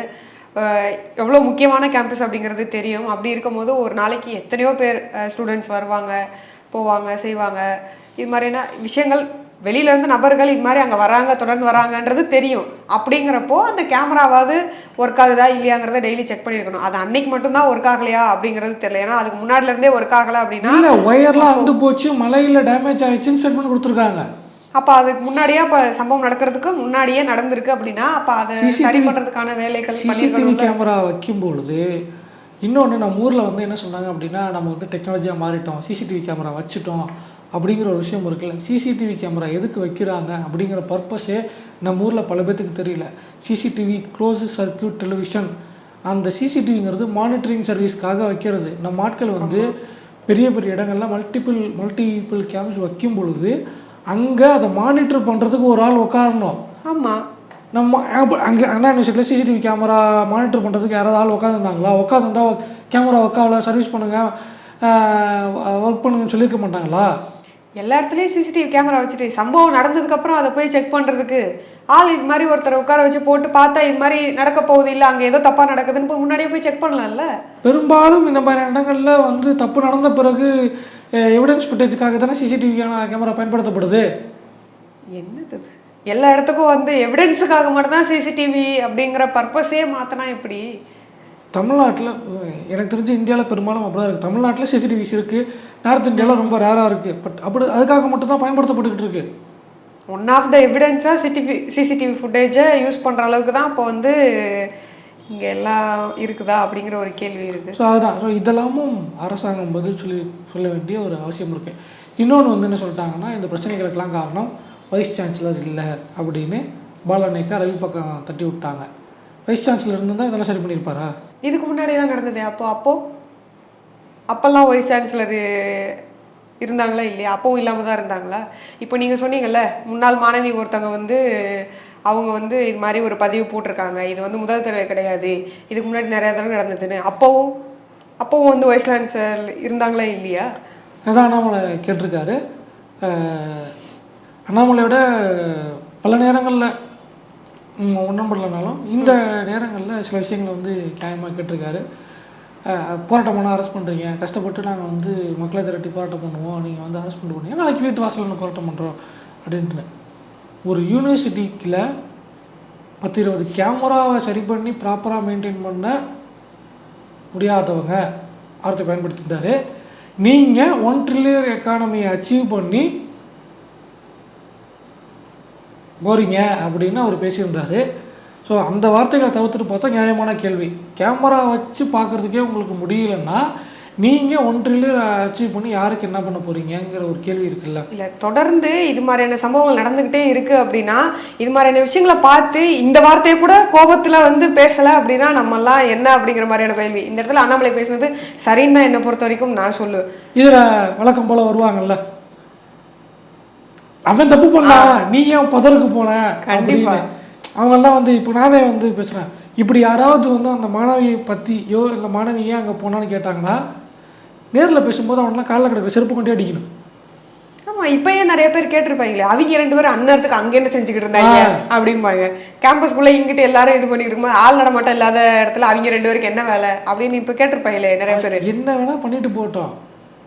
எவ்வளோ முக்கியமான கேம்பஸ் அப்படிங்கிறது தெரியும். அப்படி இருக்கும் போது ஒரு நாளைக்கு எத்தனையோ பேர் ஸ்டூடெண்ட்ஸ் வருவாங்க, போவாங்க, செய்வாங்க. இது மாதிரியான விஷயங்கள் வெளியிலேருந்து நபர்கள் இது மாதிரி அங்கே வராங்க, தொடர்ந்து வராங்கன்றது தெரியும். அப்படிங்கிறப்போ அந்த கேமராவாவது ஒர்க் ஆகுதா இல்லையாங்கிறத டெய்லி செக் பண்ணியிருக்கணும். அது அன்னைக்கு மட்டும்தான் ஒர்க் ஆகலையா அப்படிங்கிறது தெரியல. ஏன்னா அதுக்கு முன்னாடிலேருந்தே ஒர்க் ஆகலை அப்படின்னா ஒயர்லாம் வந்து போச்சு, மலையில் டேமேஜ் ஆயிடுச்சுன்னு ஸ்டேட்மெண்ட் கொடுத்துருக்காங்க. அப்போ அதுக்கு முன்னாடியே இப்போ சம்பவம் நடக்கிறதுக்கு முன்னாடியே நடந்திருக்கு அப்படின்னா அப்போ அதை சரி பண்ணுறதுக்கான வேலைகள் சிசிடிவி கேமரா வைக்கும் பொழுது இன்னொன்று நம்ம ஊரில் வந்து என்ன சொன்னாங்க அப்படின்னா, நம்ம வந்து டெக்னாலஜியாக மாறிட்டோம், சிசிடிவி கேமரா வச்சுட்டோம் அப்படிங்கிற ஒரு விஷயம் இருக்குல்ல. சிசிடிவி கேமரா எதுக்கு வைக்கிறாங்க அப்படிங்கிற பர்பஸே நம்ம ஊரில் பல பேத்துக்கு தெரியல. சிசிடிவி க்ளோஸ் சர்க்யூட் டெலிவிஷன், அந்த சிசிடிவிங்கிறது மானிட்டரிங் சர்வீஸ்க்காக வைக்கிறது. நம்ம ஆட்கள் வந்து பெரிய பெரிய இடங்கள்லாம் மல்டிபிள் கேம்ஸ் வைக்கும் பொழுது அங்கே அதை மானிட்டர் பண்ணுறதுக்கு ஒரு ஆள் உட்காரணும். ஆமாம், நம்ம அங்கே அண்ணா யூனிவர்சிட்டியில் சிசிடிவி கேமரா மானிட்டர் பண்ணுறதுக்கு யாராவது ஆள் உட்காந்துருந்தாங்களா? உட்காந்துருந்தா கேமரா ஒர்க்காகல, சர்வீஸ் பண்ணுங்கள், ஒர்க் பண்ணுங்கன்னு சொல்லியிருக்க மாட்டாங்களா? எல்லா இடத்துலையும் சிசிடிவி கேமரா வச்சுட்டு சம்பவம் நடந்ததுக்கப்புறம் அதை போய் செக் பண்ணுறதுக்கு ஆள் இது மாதிரி ஒருத்தரை உட்கார வச்சு போட்டு பார்த்தா இது மாதிரி நடக்க போகுது, இல்லை அங்கே ஏதோ தப்பாக நடக்குதுன்னு போய் முன்னாடியே போய் செக் பண்ணலாம்ல. பெரும்பாலும் இந்த மாதிரி இடங்களில் வந்து தப்பு நடந்த பிறகு எவிடன்ஸ் ஃபுட்டேஜுக்காக தானே சிசிடிவிக்கான கேமரா பயன்படுத்தப்படுது. என்னது இது? எல்லா இடத்துக்கும் வந்து எவிடன்ஸுக்காக மட்டும்தான் சிசிடிவி அப்படிங்கிற பர்பஸே மாற்றினா எப்படி? தமிழ்நாட்டில் எனக்கு தெரிஞ்சு இந்தியாவில் பெரும்பாலும் அப்படி தான் இருக்குது. தமிழ்நாட்டில் சிசிடிவிஸ் இருக்குது, நார்த் இந்தியாவில் ரொம்ப ரேராக இருக்குது. பட் அப்படி அதுக்காக மட்டும்தான் பயன்படுத்தப்பட்டுக்கிட்டு இருக்கு. ஒன் ஆஃப் த எவிடன்ஸாக சிசிடிவி ஃபுட்டேஜை யூஸ் பண்ணுற அளவுக்கு தான் அப்போ வந்து இங்கே எல்லாம் இருக்குதா அப்படிங்கிற ஒரு கேள்வி இருக்குது. ஸோ அதுதான். ஸோ இதெல்லாமும் அரசாங்கம் பதில் சொல்ல வேண்டிய ஒரு அவசியம் இருக்குது. இன்னொன்று வந்து என்ன சொல்லிட்டாங்கன்னா, இந்த பிரச்சனைகளுக்கெல்லாம் காரணம் வைஸ் சான்சலர் இல்லை அப்படின்னு பாலநேக்கா ரவி பக்கம் தட்டி விட்டாங்க. வைஸ் சான்சலர் இருந்தால் இதெல்லாம் சரி பண்ணியிருப்பாரா? இதுக்கு முன்னாடியெல்லாம் நடந்தது. அப்போல்லாம் வைஸ் சான்சலர் இருந்தாங்களா இல்லையா? அப்பவும் இல்லாமல் தான் இருந்தாங்களா? இப்போ நீங்கள் சொன்னீங்கல்ல, முன்னாள் மாணவி ஒருத்தவங்க வந்து அவங்க வந்து இது மாதிரி ஒரு பதிவு போட்டிருக்காங்க, இது வந்து முதல் தடவை கிடையாது, இதுக்கு முன்னாடி நிறையா தடவை நடந்ததுன்னு. அப்போவும் வந்து வைஸ் சான்சலர் இருந்தாங்களா இல்லையா? அதான் அண்ணாமலை கேட்டிருக்காரு. அண்ணாமலையோட பல நேரங்களில் ஒன்றும் பண்ணலனாலும் இந்த நேரங்களில் சில விஷயங்களை வந்து நியாயமாக கேட்டிருக்காரு. போராட்டம் பண்ண அரெஸ்ட் பண்ணுறீங்க, கஷ்டப்பட்டு நாங்கள் வந்து மக்களை திரட்டி போராட்டம் பண்ணுவோம், நீங்கள் வந்து அரெஸ்ட் பண்ணுறீங்க, நாளைக்கு வீட்டு வாசலில் போராட்டம் பண்ணுறோம் அப்படின்ட்டு. ஒரு யூனிவர்சிட்டியில் 10-20 கேமராவை சரி பண்ணி ப்ராப்பராக மெயின்டைன் பண்ண முடியாதவங்க வார்த்தை பயன்படுத்தியிருந்தார். நீங்கள் 1 ட்ரில்லியன் எக்கானமியை அச்சீவ் பண்ணி போகிறீங்க அப்படின்னு அவர் பேசியிருந்தார். ஸோ அந்த வார்த்தைகளை தவிர்த்துட்டு பார்த்தா நியாயமான கேள்வி. கேமரா வச்சு பார்க்குறதுக்கே உங்களுக்கு முடியலன்னா நீங்கள் 1 ட்ரில்லியன் அச்சீவ் பண்ணி யாருக்கு என்ன பண்ண போகிறீங்கிற ஒரு கேள்வி இருக்குல்ல. இல்லை, தொடர்ந்து இது மாதிரியான சம்பவங்கள் நடந்துக்கிட்டே இருக்குது அப்படின்னா, இது மாதிரியான விஷயங்களை பார்த்து இந்த வார்த்தையை கூட கோபத்தில் வந்து பேசலை அப்படின்னா நம்மெல்லாம் என்ன அப்படிங்கிற மாதிரியான கேள்வி. இந்த இடத்துல அண்ணாமலை பேசுனது சரின்னு தான் என்னை பொறுத்த வரைக்கும் நான் சொல்லுவேன். இதில் வழக்கம் போல் வருவாங்கல்ல, அவன் தப்பு பண்ணா நீ ஏன் பதருக்கு போன, கண்டிப்பாக அவங்கெல்லாம் வந்து இப்போ நானே வந்து பேசுகிறேன். இப்படி யாராவது வந்து அந்த மாணவியை பற்றியோ இல்லை மாணவியே அங்கே போனான்னு கேட்டாங்கன்னா நேரில் பேசும்போது அவனெலாம் காலில் கிடக்க செருப்பு கொண்டே அடிக்கணும். ஆமாம், இப்போயே நிறைய பேர் கேட்டிருப்பாங்களே, அவங்க 2 பேரும் அந்நேரத்துக்கு அங்கே என்ன செஞ்சுக்கிட்டு இருந்தாங்க அப்படிம்பாங்க. கேம்பஸ்குள்ளே இங்கிட்டு எல்லாரும் இது பண்ணிக்கிட்டு இருக்கும்போது ஆள் நடமாட்டம் இல்லாத இடத்துல அவங்க 2 பேருக்கு என்ன வேலை அப்படின்னு இப்போ கேட்டிருப்பாங்களே நிறைய பேர். என்ன வேணால் பண்ணிட்டு போட்டோம்,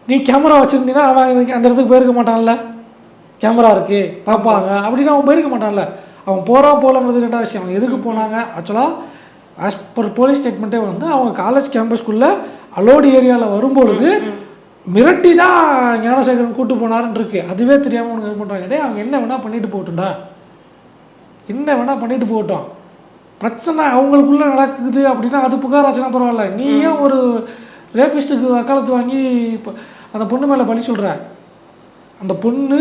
நீ கேமரா வச்சுருந்தீங்கன்னா அவன் அந்த இடத்துக்கு போயிருக்க மாட்டான்ல, கேமரா இருக்குது பார்ப்பாங்க அப்படின்னு அவன் போயிருக்க மாட்டான்ல. அவன் போகலாங்கிறது 2வது விஷயம். அவங்க எதுக்கு போனாங்க ஆக்சுவலாக ஆஸ் பர் போலீஸ் ஸ்டேட்மெண்ட்டே வந்து அவங்க காலேஜ் கேம்பஸ்குள்ளே அலோடு ஏரியாவில் வரும்பொழுது மிரட்டி தான் ஞானசேகரன் கூட்டு போனாருன்னு இருக்கு. அதுவே தெரியாமல் உனக்கு இது பண்ணுறாங்க. டே அவங்க என்ன வேணால் பண்ணிட்டு போகட்டும்டா, என்ன வேணால் பண்ணிட்டு போகட்டும், பிரச்சனை அவங்களுக்குள்ளே நடக்குது அப்படின்னா அது புகாராச்சுன்னா பரவாயில்ல. நீ ஏன் ஒரு ரேபிஸ்ட்டுக்கு வக்காலத்து வாங்கி இப்போ அந்த பொண்ணு மேலே பழி சொல்கிற? அந்த பொண்ணு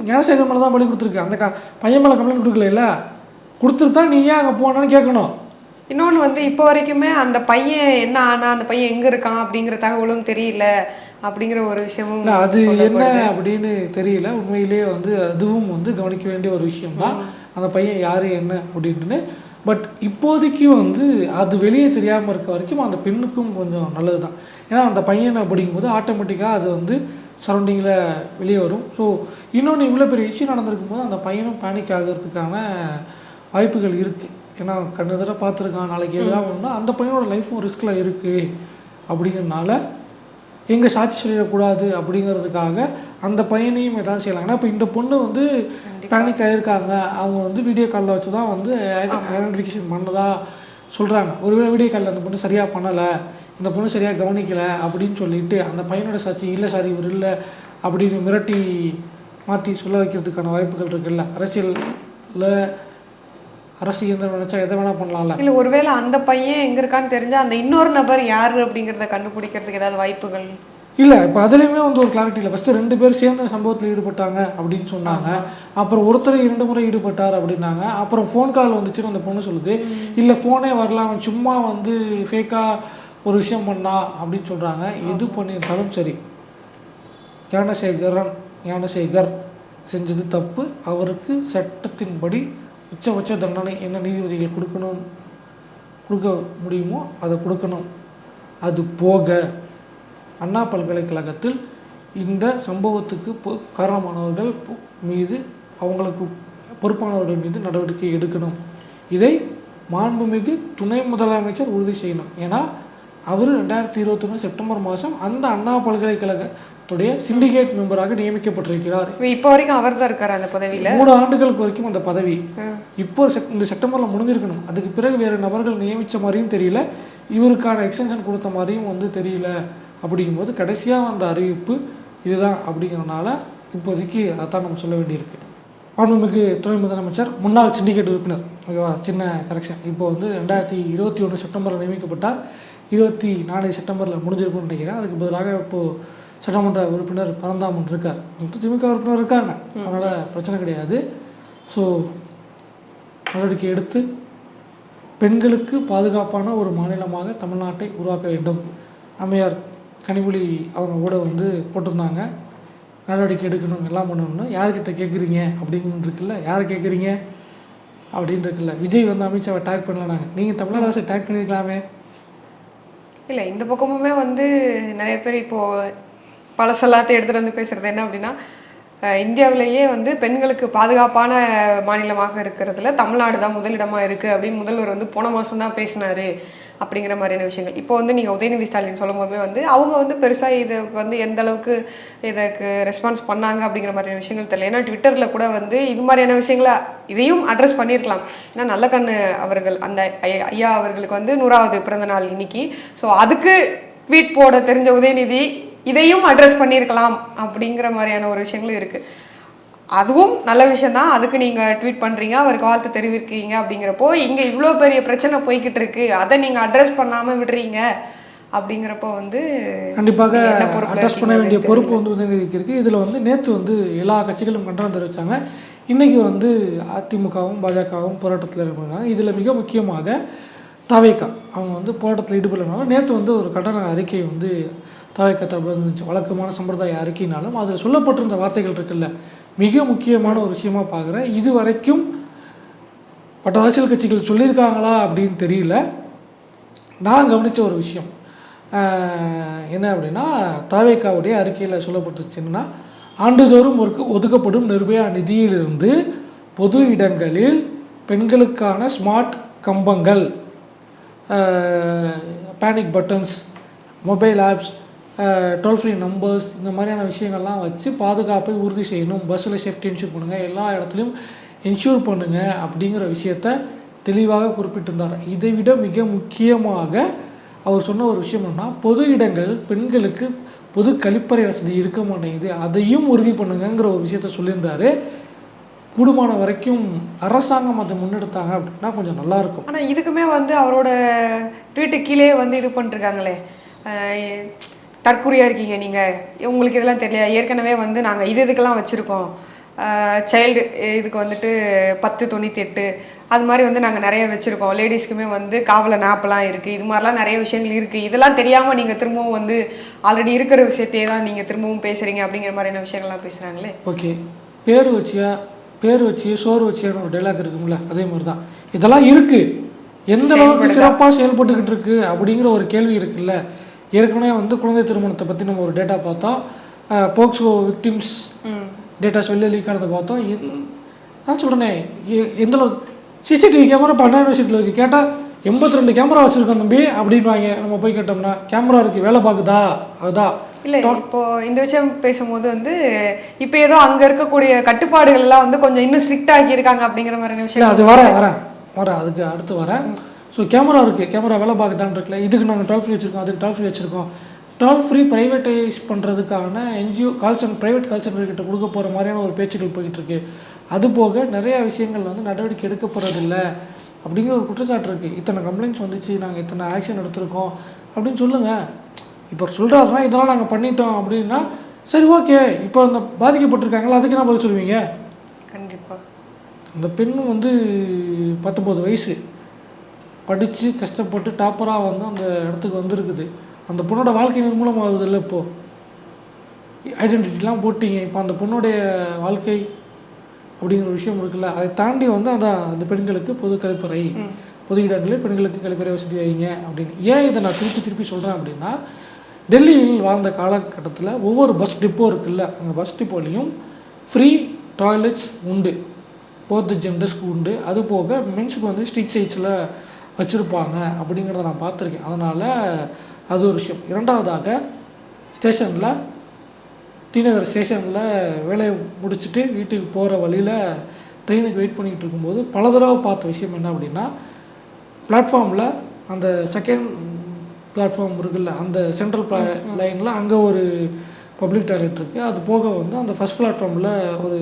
ஞானசேகர் மேலே தான் பலி கொடுத்துருக்கு, அந்த பையன் மேலே கம்ப்ளைண்ட் கொடுக்கல, கொடுத்துருத்தா நீ ஏன் அங்கே போனான்னு கேட்கணும். இன்னொன்று வந்து இப்போ வரைக்குமே அந்த பையன் என்ன ஆனா, அந்த பையன் எங்கே இருக்கான் அப்படிங்கிற தகவலும் தெரியல அப்படிங்கிற ஒரு விஷயமும் அது என்ன அப்படின்னு தெரியல. உண்மையிலேயே வந்து அதுவும் வந்து கவனிக்க வேண்டிய ஒரு விஷயம் தான், அந்த பையன் யார் என்ன அப்படின்ட்டுன்னு. பட் இப்போதைக்கு வந்து அது வெளியே தெரியாமல் இருக்க வரைக்கும் அந்த பெண்ணுக்கும் கொஞ்சம் நல்லது தான். ஏன்னா அந்த பையனை அப்படிங்கும்போது ஆட்டோமேட்டிக்காக அது வந்து சரௌண்டிங்கில் வெளியே வரும். ஸோ இன்னொன்று இவ்வளோ பெரிய இஷ்யூ நடந்திருக்கும் போது அந்த பையனும் பேனிக் ஆகிறதுக்கான வாய்ப்புகள் இருக்குது. ஏன்னா கண்ணு தடவை பார்த்துருக்கான், நாளைக்கு எதாவது ஒன்றா அந்த பையனோட லைஃப்பும் ரிஸ்கில் இருக்குது. அப்படிங்கிறதுனால எங்கள் சாட்சி சொல்லிடக்கூடாது அப்படிங்கிறதுக்காக அந்த பையனையும் ஏதாவது செய்யலாம். ஏன்னா இப்போ இந்த பொண்ணு வந்து பேனிக் ஆகிருக்காங்க, அவங்க வந்து வீடியோ காலில் வச்சு தான் வந்து ஐடென்டிஃபிகேஷன் பண்ணதா சொல்கிறாங்க. ஒருவேளை வீடியோ காலில் அந்த பொண்ணு சரியாக பண்ணலை, இந்த பொண்ணு சரியாக கவனிக்கலை அப்படின்னு சொல்லிட்டு அந்த பையனோட சாட்சி இல்லை சார் இவர் இல்லை அப்படின்னு மிரட்டி மாற்றி சொல்ல வைக்கிறதுக்கான வாய்ப்புகள் இருக்குல்ல. அரசியலில் அரசு இயந்திரம் நினச்சா எதை வேணால் பண்ணலாம்ல. இல்லை, ஒருவேளை அந்த பையன் எங்கே இருக்கான்னு தெரிஞ்சால் அந்த இன்னொரு நபர் யார் அப்படிங்கிறத கண்டுபிடிக்கிறதுக்கு ஏதாவது வாய்ப்புகள் இல்லை. இப்போ அதுலேயுமே வந்து ஒரு கிளாரிட்டி இல்லை. ஃபஸ்ட்டு 2 பேர் சேர்ந்து சம்பவத்தில் ஈடுபட்டாங்க அப்படின்னு சொன்னாங்க. அப்புறம் ஒருத்தர் 2 முறை ஈடுபட்டார் அப்படின்னாங்க. அப்புறம் ஃபோன் கால் வந்துச்சுன்னு அந்த பொண்ணு சொல்லுது. இல்லை ஃபோனே வரலாம், அவன் சும்மா வந்து ஃபேக்காக ஒரு விஷயம் பண்ணா அப்படின்னு சொல்கிறாங்க. எது பண்ணியிருந்தாலும் சரி, ஞானசேகர் செஞ்சது தப்பு. அவருக்கு சட்டத்தின்படி உச்சபட்ச தண்டனை என்ன நீதிபதிகள் கொடுக்க முடியுமோ அதை கொடுக்கணும். அது போக அண்ணா பல்கலைக்கழகத்தில் இந்த சம்பவத்துக்கு காரணமானவர்கள் மீது, அவங்களுக்கு பொறுப்பானவர்கள் மீது நடவடிக்கை எடுக்கணும். இதை மாண்புமிகு துணை முதலமைச்சர் உறுதி செய்யணும். ஏன்னா அவர் 2021 செப்டம்பர் மாதம் அந்த அண்ணா பல்கலைக்கழகத்துடைய சிண்டிகேட் மெம்பராக நியமிக்கப்பட்டிருக்கிறார். இப்போ வரைக்கும் அவர் தான் இருக்காரு அந்த பதவியில். 3 ஆண்டுகளுக்கு வரைக்கும் அந்த பதவி. இப்போ இந்த செப்டம்பரில் முடிஞ்சிருக்கணும். அதுக்கு பிறகு வேறு நபர்கள் நியமித்த மாதிரியும் தெரியல, இவருக்கான எக்ஸ்டென்ஷன் கொடுத்த மாதிரியும் வந்து தெரியல. அப்படிங்கும்போது கடைசியாக வந்த அறிவிப்பு இதுதான். அப்படிங்கிறனால இப்போதைக்கு அதான் நம்ம சொல்ல வேண்டியிருக்கு. மாண்புமிகு துணை முதலமைச்சர் முன்னாள் சிண்டிகேட் உறுப்பினர், ஓகேவா, சின்ன கரெக்ஷன். இப்போ வந்து 2021 செப்டம்பரில் நியமிக்கப்பட்டார். 24 செப்டம்பரில் முடிஞ்சிருக்கும்னு நினைக்கிறேன். அதுக்கு பதிலாக இப்போது சட்டமன்ற உறுப்பினர் பரந்தாமன் இருக்கார், திமுக உறுப்பினர் இருக்காங்க, அதனால் பிரச்சனை கிடையாது. ஸோ நடவடிக்கை எடுத்து பெண்களுக்கு பாதுகாப்பான ஒரு மாநிலமாக தமிழ்நாட்டை உருவாக்க வேண்டும். அம்மையார் கனிமொழி அவங்க கூட வந்து போட்டிருந்தாங்க, நடவடிக்கை எடுக்கணும், எல்லாம் பண்ணணும்னு. யார்கிட்ட கேட்குறீங்க அப்படின்னு இருக்குல்ல, யாரை கேட்குறீங்க அப்படின்னு இருக்குல்ல. விஜய் வந்து அமித்ஷாவை டேக் பண்ணலாங்க, நீங்கள் தமிழ்நாடு அரசை டேக் பண்ணியிருக்கலாமே. இல்லை, இந்த பக்கமுமே வந்து நிறைய பேர் இப்போது பழசெல்லாத்தையும் எடுத்துகிட்டு வந்து பேசுகிறது என்ன அப்படின்னா, இந்தியாவிலேயே வந்து பெண்களுக்கு பாதுகாப்பான மாநிலமாக இருக்கிறதுல தமிழ்நாடு தான் முதலிடமாக இருக்குது அப்படின்னு முதல்வர் வந்து போன மாதம் தான் பேசினார் அப்படிங்கிற மாதிரியான விஷயங்கள். இப்போ வந்து நீங்கள் உதயநிதி ஸ்டாலின் சொல்லும் போதுமே வந்து அவங்க வந்து பெருசாக இதை வந்து எந்த அளவுக்கு இதுக்கு ரெஸ்பான்ஸ் பண்ணாங்க அப்படிங்கிற மாதிரியான விஷயங்கள் தெரியல. ஏன்னா ட்விட்டரில் கூட வந்து இது மாதிரியான விஷயங்களை இதையும் அட்ரஸ் பண்ணியிருக்கலாம். ஏன்னா நல்லக்கண்ணு அவர்கள் அந்த ஐயா அவர்களுக்கு வந்து 100வது பிறந்த நாள் இன்னைக்கு. ஸோ அதுக்கு ட்வீட் போட தெரிஞ்ச உதயநிதி இதையும் அட்ரஸ் பண்ணியிருக்கலாம் அப்படிங்கிற மாதிரியான ஒரு விஷயங்களும் இருக்குது. அதுவும் நல்ல விஷயந்தான். அதுக்கு நீங்கள் ட்வீட் பண்ணுறீங்க, அவருக்கு வாழ்த்து தெரிவிக்கிறீங்க. அப்படிங்கிறப்போ இங்கே இவ்வளோ பெரிய பிரச்சனை போய்கிட்டு இருக்கு, அதை நீங்கள் அட்ரஸ் பண்ணாமல் விடுறீங்க அப்படிங்கிறப்போ வந்து கண்டிப்பாக அட்ரஸ் பண்ண வேண்டிய பொறுப்பு வந்து உதயநிதிக்கு இருக்குது. இதில் வந்து நேற்று வந்து எல்லா கட்சிகளும் கண்டனம் தெரிவித்தாங்க. இன்றைக்கி வந்து அதிமுகவும் பாஜகவும் போராட்டத்தில் இருப்பாங்க. இதில் மிக முக்கியமாக தவேகா அவங்க வந்து போராட்டத்தில் ஈடுபடனாலும் நேற்று வந்து ஒரு கண்டன அறிக்கை வந்து தவேகா தரப்பில் இருந்துச்சு. வழக்கமான சம்பிரதாய அறிக்கைனாலும் அதில் சொல்லப்பட்டிருந்த வார்த்தைகள் இருக்குல்ல, மிக முக்கியமான ஒரு விஷயமா பார்க்குறேன். இது வரைக்கும் மற்ற அரசியல் கட்சிகள் சொல்லியிருக்காங்களா அப்படின்னு தெரியல. நான் கவனித்த ஒரு விஷயம் என்ன அப்படின்னா, தவேகாவுடைய அறிக்கையில் சொல்லப்பட்டுச்சு என்னன்னா, ஆண்டுதோறும் ஒதுக்கப்படும் நிர்பயா நிதியிலிருந்து பொது இடங்களில் பெண்களுக்கான ஸ்மார்ட் கம்பங்கள், panic buttons, mobile apps, toll free numbers, இந்த மாதிரியான விஷயங்கள்லாம் வச்சு பாதுகாப்பை உறுதி செய்யணும். பஸ்ஸில் சேஃப்டி என்ஷூர் பண்ணுங்கள், எல்லா இடத்துலையும் என்ஷூர் பண்ணுங்கள் அப்படிங்கிற விஷயத்த தெளிவாக குறிப்பிட்டிருந்தார். இதை விட மிக முக்கியமாக அவர் சொன்ன ஒரு விஷயம் என்னன்னா, பொது இடங்கள் பெண்களுக்கு பொது கழிப்பறை வசதி இருக்க மாட்டேங்குது, அதையும் உறுதி பண்ணுங்கிற ஒரு விஷயத்த சொல்லியிருந்தாரு. கூடுமான வரைக்கும் அரசாங்கம் அதை முன்னெடுத்தாங்க அப்படின்னா கொஞ்சம் நல்லாயிருக்கும். ஆனால் இதுக்குமே வந்து அவரோட ட்வீட்டு கீழே வந்து இது பண்ணிருக்காங்களே, தற்கொலையாக இருக்கீங்க நீங்கள், உங்களுக்கு இதெல்லாம் தெரியல, ஏற்கனவே வந்து நாங்கள் இதுக்கெல்லாம் வச்சுருக்கோம், சைல்டு இதுக்கு வந்துட்டு 1098 அது மாதிரி வந்து நாங்கள் நிறைய வச்சுருக்கோம், லேடிஸ்க்குமே வந்து காவல நாப்பெல்லாம் இருக்குது, இது மாதிரிலாம் நிறைய விஷயங்கள் இருக்குது, இதெல்லாம் தெரியாமல் நீங்கள் திரும்பவும் வந்து ஆல்ரெடி இருக்கிற விஷயத்தையே தான் நீங்கள் திரும்பவும் பேசுகிறீங்க அப்படிங்கிற மாதிரியான விஷயங்கள்லாம் பேசுகிறாங்களே. ஓகே, பேர் வச்சியே சோறு வச்சியான ஒரு டைலாக் இருக்குங்களா, அதே மாதிரி தான் இதெல்லாம் இருக்குது. எந்த அளவுக்கு சிறப்பாக செயல்பட்டுக்கிட்டு இருக்கு அப்படிங்கிற ஒரு கேள்வி இருக்குல்ல. ஏற்கனவே வந்து குழந்தை திருமணத்தை பற்றி நம்ம ஒரு டேட்டா பார்த்தோம், போக்சோ விக்டிம்ஸ் டேட்டாஸ் வெளில லீக் ஆனதை பார்த்தோம். நான் சொல்கிறேனே, எந்த அளவுக்கு சிசிடிவி கேமரா 12 யூனிவர்சிட்டியில் இருக்குது, கேட்டால் 82 கேமரா வச்சுருக்கோம் தம்பி அப்படின்வாங்க. நம்ம போய் கேட்டோம்னா கேமரா இருக்குது, வேலை பார்க்குதா, அதுதான் இல்லை. இப்போது இந்த விஷயம் பேசும்போது வந்து இப்போ ஏதோ அங்கே இருக்கக்கூடிய கட்டுப்பாடுகள்லாம் வந்து கொஞ்சம் இன்னும் ஸ்ட்ரிக்ட் ஆகியிருக்காங்க அப்படிங்கிற மாதிரியான விஷயம். அது வரேன் அதுக்கு அடுத்து வரேன். ஸோ கேமரா இருக்குது, கேமரா வேலை பார்க்குதான்னு இருக்குல்ல, இதுக்கு நாங்கள் டோல் ஃப்ரீ வச்சுருக்கோம், அதுக்கு டோல் ஃப்ரீ வச்சுருக்கோம். டோல் ஃப்ரீ ப்ரைவேட்டைஸ் பண்ணுறதுக்கான என்ஜிஓ ப்ரைவேட் கால் சென்டர்கிட்ட கொடுக்க போகிற மாதிரியான ஒரு பேச்சுக்கள் போய்கிட்டுருக்கு. அதுபோக நிறையா விஷயங்கள் வந்து நடவடிக்கை எடுக்கப்படுறதில்ல அப்படிங்கிற ஒரு குற்றச்சாட்டு இருக்குது. இத்தனை கம்ப்ளைண்ட்ஸ் வந்துச்சு, நாங்கள் இத்தனை ஆக்ஷன் எடுத்திருக்கோம் அப்படின்னு சொல்லுங்கள். இப்போ சொல்கிறாருன்னா இதெல்லாம் நாங்கள் பண்ணிட்டோம் அப்படின்னா சரி, ஓகே. இப்போ அந்த பாதிக்கப்பட்டிருக்காங்களா, அதுக்கு என்ன பதில் சொல்லுவீங்க? கண்டிப்பாக அந்த பெண்ணும் வந்து 19 வயசு படித்து கஷ்டப்பட்டு டாப்பராக வந்து அந்த இடத்துக்கு வந்திருக்குது. அந்த பொண்ணோட வாழ்க்கை நிர்மூலமாகுது இல்லை. இப்போது ஐடென்டிட்டிலாம் போட்டிங்க, இப்போ அந்த பொண்ணுடைய வாழ்க்கை அப்படிங்கிற ஒரு விஷயம் இருக்குல்ல. அதை தாண்டி வந்து அந்த பெண்களுக்கு பொது கழிப்பறை, பொது இடங்களில் பெண்களுக்கு கழிப்பறை வசதி வைங்க அப்படின்னு. ஏன் இதை நான் திருப்பி சொல்கிறேன் அப்படின்னா, டெல்லியில் வாழ்ந்த காலகட்டத்தில் ஒவ்வொரு பஸ் டிப்போ இருக்குல்ல, அந்த பஸ் டிப்போலையும் ஃப்ரீ டாய்லெட்ஸ் உண்டு, போத் ஜெண்டர்ஸ்க்கு உண்டு. அது போக மென்ஸுக்கு வந்து ஸ்ட்ரீட் சைட்ஸில் வச்சுருப்பாங்க அப்படிங்கிறத நான் பார்த்துருக்கேன். அதனால் அது ஒரு விஷயம். இரண்டாவதாக ஸ்டேஷனில் டிநகர் ஸ்டேஷனில் வேலையை முடிச்சுட்டு வீட்டுக்கு போகிற வழியில் ட்ரெயினுக்கு வெயிட் பண்ணிகிட்டு இருக்கும்போது பல தடவை பார்த்த விஷயம் என்ன அப்படின்னா, பிளாட்ஃபார்மில் அந்த செகண்ட் பிளாட்ஃபார்ம் இருக்குல்ல, அந்த சென்ட்ரல் லைனில் அங்கே ஒரு பப்ளிக் டாய்லெட் இருக்குது. அது போக வந்து அந்த ஃபஸ்ட் பிளாட்ஃபார்மில் ஒரு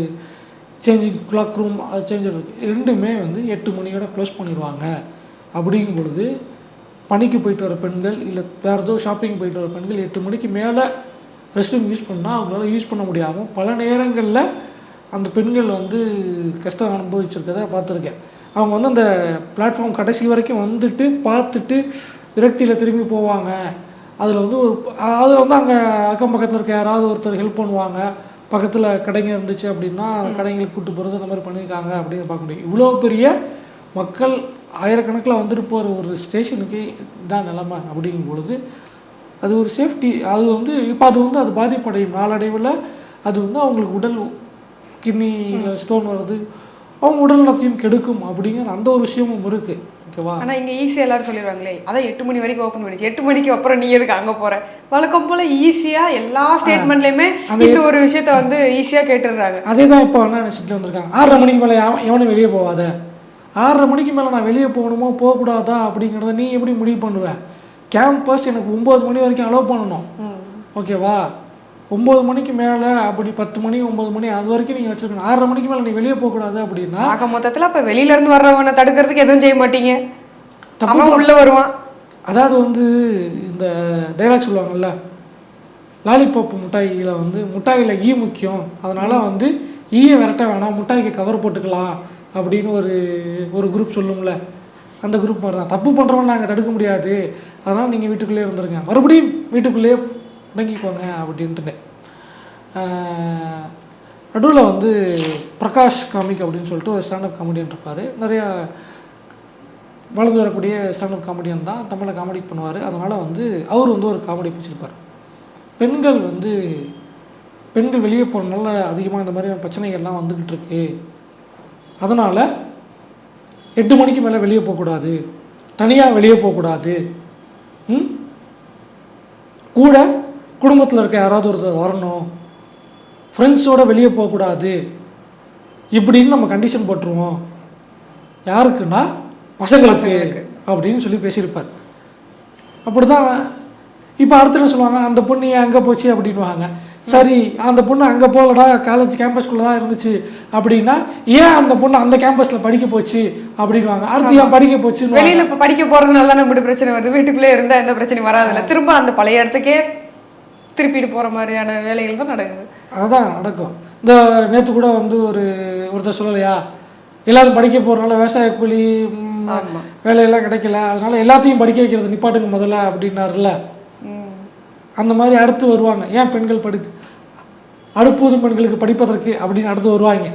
சேஞ்சிங் கிளாக் ரூம் அது சேஞ்சர் இருக்குது. ரெண்டுமே வந்து 8 மணியோட க்ளோஸ் பண்ணிடுவாங்க. அப்படிங்கும் பொழுது பணிக்கு போயிட்டு வர பெண்கள் இல்லை வேறு ஏதோ ஷாப்பிங் போயிட்டு வர பெண்கள் 8 மணிக்கு மேலே ரெஸ்ட் ரூம் யூஸ் பண்ணால் அவங்களால யூஸ் பண்ண முடியாமல் பல நேரங்களில் அந்த பெண்கள் வந்து கஷ்டம் அனுபவிச்சிருக்கதை பார்த்துருக்கேன். அவங்க வந்து அந்த பிளாட்ஃபார்ம் கடைசி வரைக்கும் வந்துட்டு பார்த்துட்டு விரக்தியில் திரும்பி போவாங்க. அதில் வந்து அதில் வந்து அங்கே அக்கம் பக்கத்தில் இருக்க யாராவது ஒருத்தர் ஹெல்ப் பண்ணுவாங்க. பக்கத்தில் கடைங்க இருந்துச்சு அப்படின்னா அந்த கடைங்களுக்கு கூப்பிட்டு போகிறது அந்த மாதிரி பண்ணியிருக்காங்க அப்படின்னு பார்க்க முடியும். இவ்வளோ பெரிய மக்கள் ஆயிரக்கணக்கில் வந்துட்டு போகிற ஒரு ஸ்டேஷனுக்கு இதான் நிலைமை அப்படிங்கும் பொழுது அது ஒரு சேஃப்டி. அது வந்து இப்போ அது பாதிப்படையும் நாளடைவில். அது வந்து அவங்களுக்கு உடல் கிட்னியில் ஸ்டோன் வர்றது, அவங்க உடல் நலத்தையும் கெடுக்கும் அப்படிங்கிற அந்த ஒரு விஷயமும் இருக்குது. ஓகேவா? ஆனால் இங்கே ஈஸியாக எல்லாரும் சொல்லிடுவாங்களே, அதான் 8 மணி வரைக்கும் ஓப்பன் பண்ணிச்சு, 8 மணிக்கு அப்புறம் நீ எதுக்கு அங்கே போகிற, வழக்கம் போல் ஈஸியாக எல்லா ஸ்டேட்மெண்ட்லேயுமே இந்த ஒரு விஷயத்த வந்து ஈஸியாக கேட்டுடுறாங்க. அதே தான் இப்போ என்ன நினச்சிட்டு வந்திருக்காங்க, 6:30 மணிக்கு மேலே எவனும் வெளியே போகாத, 6:30 மணிக்கு மேலே நான் வெளியே போகணுமோ போகக்கூடாதா அப்படிங்கிறத நீ எப்படி முடிவு பண்ணுவேன்? கேம்பஸ் எனக்கு 9 மணி வரைக்கும் அலோவ் பண்ணணும். ஓகேவா? 9 மணிக்கு மேலே அப்படி 10 மணி 9 மணி அது வரைக்கும் நீங்கள் வச்சுருக்கணும். 6:30 மணிக்கு மேலே நீ வெளியே போகக்கூடாது அப்படின்னா ஆக மொத்தத்தில் அப்போ வெளியிலேருந்து வர்றவனை தடுக்கிறதுக்கு எதுவும் செய்ய மாட்டீங்க, அவன் உள்ளே வருவான். அதாவது வந்து இந்த டைலாக் சொல்லுவாங்கல்ல, லாலிபாப் முட்டாயில் வந்து முட்டாயில் ஈ முக்கியம், அதனால் வந்து ஈயை விரட்ட வேணாம், முட்டாய்க்கு கவர் போட்டுக்கலாம் அப்படின்னு ஒரு குரூப் சொல்லும்ல, அந்த குரூப் மாதிரி தான். தப்பு பண்ணுறவங்க நாங்கள் தடுக்க முடியாது, அதனால் நீங்கள் வீட்டுக்குள்ளேயே இருந்துருங்க, மறுபடியும் வீட்டுக்குள்ளேயே முடங்கிக்கோங்க அப்படின்ட்டு. நடுவில் வந்து பிரகாஷ் காமிக் அப்படின்னு சொல்லிட்டு ஒரு ஸ்டாண்டப் காமெடியன் இருப்பார். நிறையா வளர்ந்து வரக்கூடிய ஸ்டாண்டப் காமெடியன் தான், தமிழில் காமெடி பண்ணுவார். அதனால் வந்து அவர் வந்து ஒரு காமெடி பிடிச்சிருப்பார். பெண்கள் வெளியே போகிறதுனால அதிகமாக இந்த மாதிரியான பிரச்சனைகள்லாம் வந்துக்கிட்டு இருக்கு, அதனால் 8 மணிக்கு மேலே வெளியே போகக்கூடாது, தனியாக வெளியே போகக்கூடாது, கூட குடும்பத்தில் இருக்க யாராவது ஒருத்தர் வரணும், ஃப்ரெண்ட்ஸோடு வெளியே போகக்கூடாது இப்படின்னு நம்ம கண்டிஷன் போட்டுருவோம். யாருக்குன்னா பசங்களுக்கு அப்படின்னு சொல்லி பேசியிருப்பார். அப்படி தான் இப்போ அடுத்து என்ன சொல்லுவாங்க, அந்த பொண்ணு ஏன் அங்கே போச்சு அப்படின்வாங்க. சரி, அந்த பொண்ணு அங்கே போகலடா, காலேஜ் கேம்பஸ்குள்ளே தான் இருந்துச்சு அப்படின்னா ஏன் அந்த பொண்ணு அந்த கேம்பஸில் படிக்க போச்சு அப்படின்வாங்க. அடுத்து ஏன் படிக்க போச்சு, வெளியில் இப்போ படிக்க போகிறதுனால தான் இப்படி பிரச்சனை வருது, வீட்டுக்குள்ளே இருந்தால் எந்த பிரச்சனையும் வராதில்ல, திரும்ப அந்த பழைய இடத்துக்கே திருப்பிட்டு போகிற மாதிரியான வேலைகள் தான் நடக்குது. அதுதான் நடக்கும். இந்த நேற்று கூட வந்து ஒருத்தர் சொல்லலையா, எல்லாரும் படிக்க போகிறனால விவசாய கூலி வேலையெல்லாம் கிடைக்கல, அதனால எல்லாத்தையும் படிக்க வைக்கிறது நிப்பாட்டுங்க முதல்ல அப்படின்னாருல. அந்த மாதிரி அடுத்து வருவாங்க, ஏன் பெண்கள் அடுப்பூதும் பெண்களுக்கு படிப்பதற்கு அப்படின்னு அடுத்து வருவாங்க.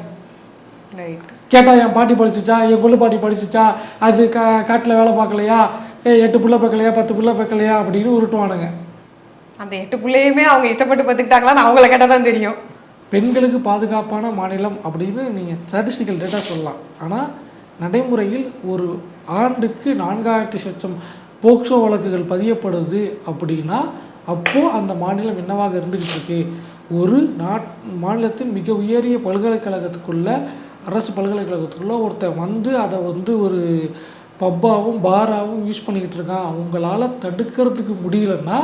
கேட்டால் என் பாட்டி படிச்சிச்சா, என் கொள்ளு பாட்டி படிச்சிச்சா, அது காட்டில் வேலை பார்க்கலையா, 8 புள்ள பார்க்கலையா 10 புள்ள பார்க்கலையா அப்படின்னு உருட்டுவானுங்க. அந்த 8 பிள்ளையுமே அவங்க இஷ்டப்பட்டு பார்த்துக்கிட்டாங்களான்னு அவங்கள கேட்டால் தான் தெரியும். பெண்களுக்கு பாதுகாப்பான மாநிலம் அப்படின்னு நீங்கள் ஸ்டாட்டிஸ்டிக்கல் டேட்டா சொல்லலாம். ஆனால் நடைமுறையில் ஒரு ஆண்டுக்கு 4000 போக்சோ வழக்குகள் பதியப்படுது அப்படின்னா அப்போது அந்த மாநிலம் என்னவாக இருந்துக்கிட்டு இருக்கு? ஒரு மாநிலத்தின் மிக உயரிய பல்கலைக்கழகத்துக்குள்ள, அரசு பல்கலைக்கழகத்துக்குள்ளே ஒருத்தர் வந்து அதை வந்து ஒரு பப்பாகவும் பாராகவும் யூஸ் பண்ணிக்கிட்டு இருக்கான். உங்களால் தடுக்கிறதுக்கு முடியலன்னா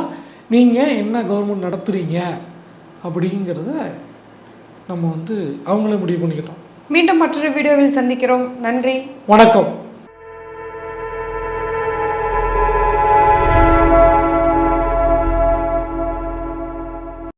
நீங்கள் என்ன கவர்மெண்ட் நடத்துகிறீங்க அப்படிங்கிறத நம்ம வந்து அவங்களே முடிவு பண்ணிக்கிட்டோம். மீண்டும் மற்றொரு வீடியோவில் சந்திக்கிறோம். நன்றி, வணக்கம்.